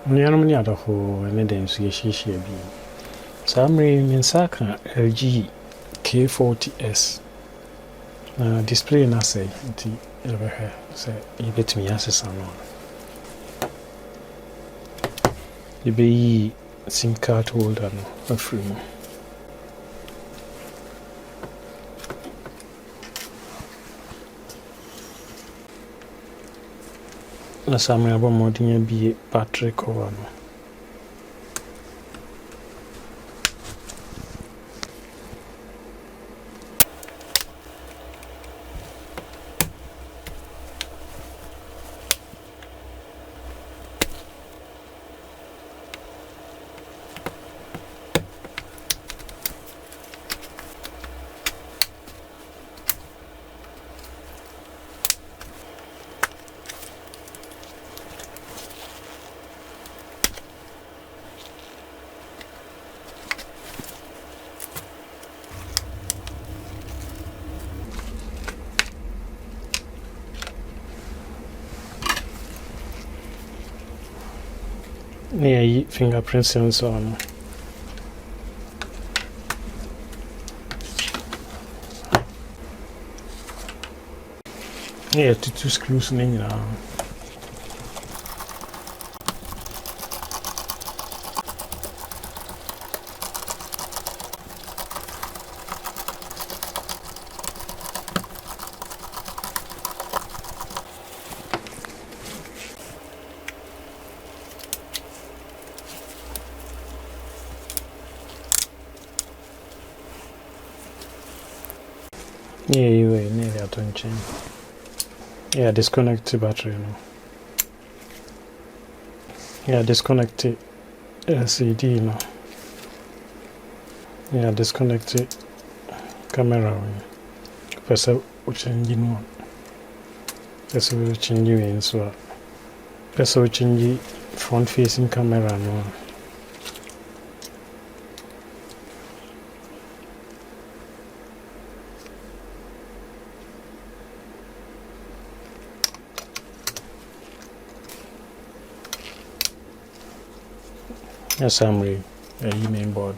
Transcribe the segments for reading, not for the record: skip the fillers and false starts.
Nuanom ni adɔfo ne den so yɛhyehyɛ bi. Saa mmere me nsa ka LG K40S. Na display na sɛ nti yɛbɛhwɛ sɛ yɛbɛtumi asesa no. Yɛbɛyi SIM card holder no afiri mu. Na saa mmere abɔ mmɔden abie battery cover no. Na yɛyi fingerprint sensor no. Na yɛtutu screws no nyinaa. Yeah, you were near the attention. Yeah, disconnect the battery now. Yeah, disconnect the LCD now. Yeah, disconnect the camera. First, we change one. First, we change in so. First, we change front facing camera now. Yes, I'm ready. Main board.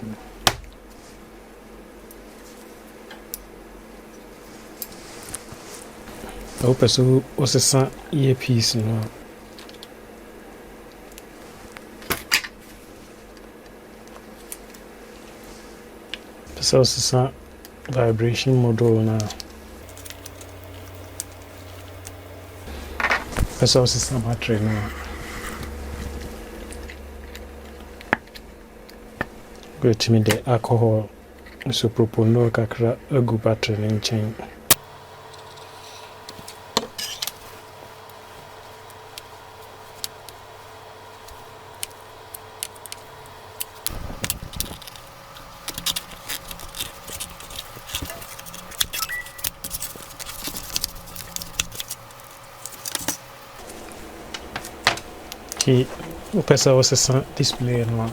I hope so. What's a earpiece now? So it's a vibration model now. So it's a battery now. Go to me the alcohol. So propose kakra a good battery in chain. Okay, o pessoal acessa display no.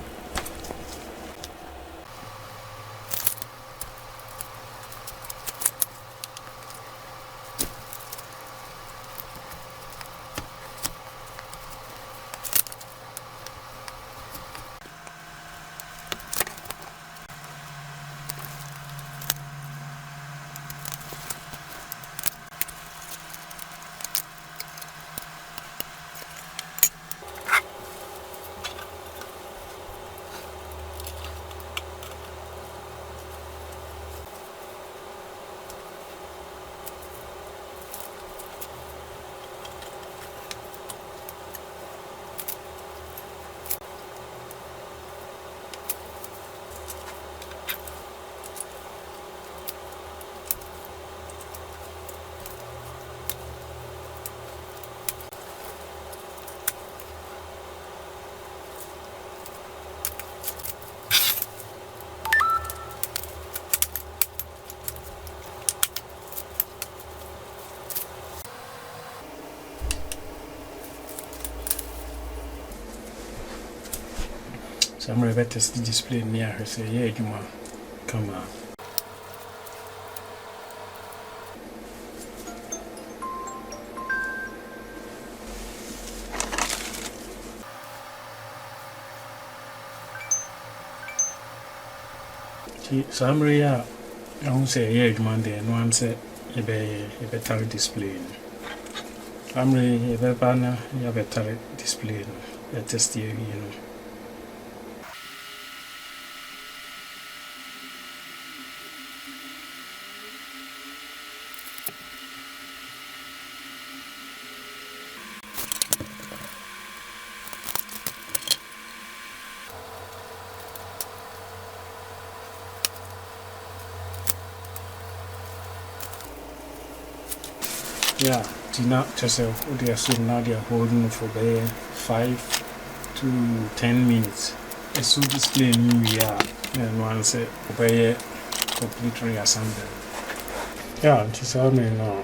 So I'm ready to test the display near her. Say, yeah, Juma, come on. Summary, I won't say, yeah, Monday, and one said, you better display. Summary, you better display. Let us steer, Yeah, Tina yourself, they assume now they are holding for 5 to 10 minutes. A so display we are, and one say, obey completely assembled. Yeah, it is all me now.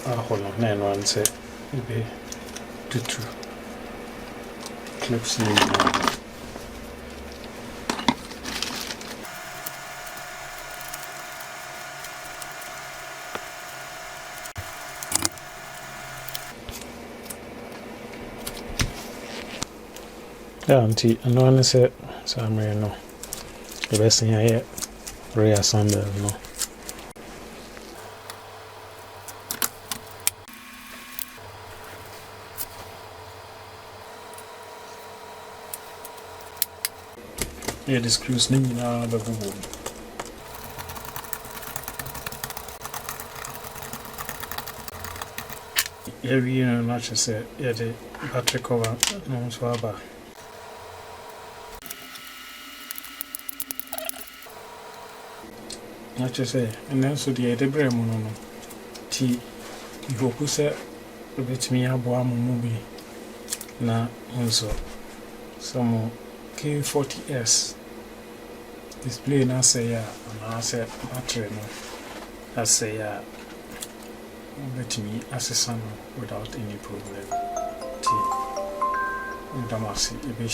Hold on, and one say, obey two clips in now. Yeah, auntie, and one said, Summary, no. The best thing I hear, reassemble, no. Yeah, the screws need now, the boom. Yeah, we not just say, yeah, the battery cover, no, so about. Not just say, and then so the debris mono tea, you hope say, with me a boam movie. Na also some K40S display na say ya, and I said battery no, I say ya, let me access without any problem. Tea, Damasi, a bit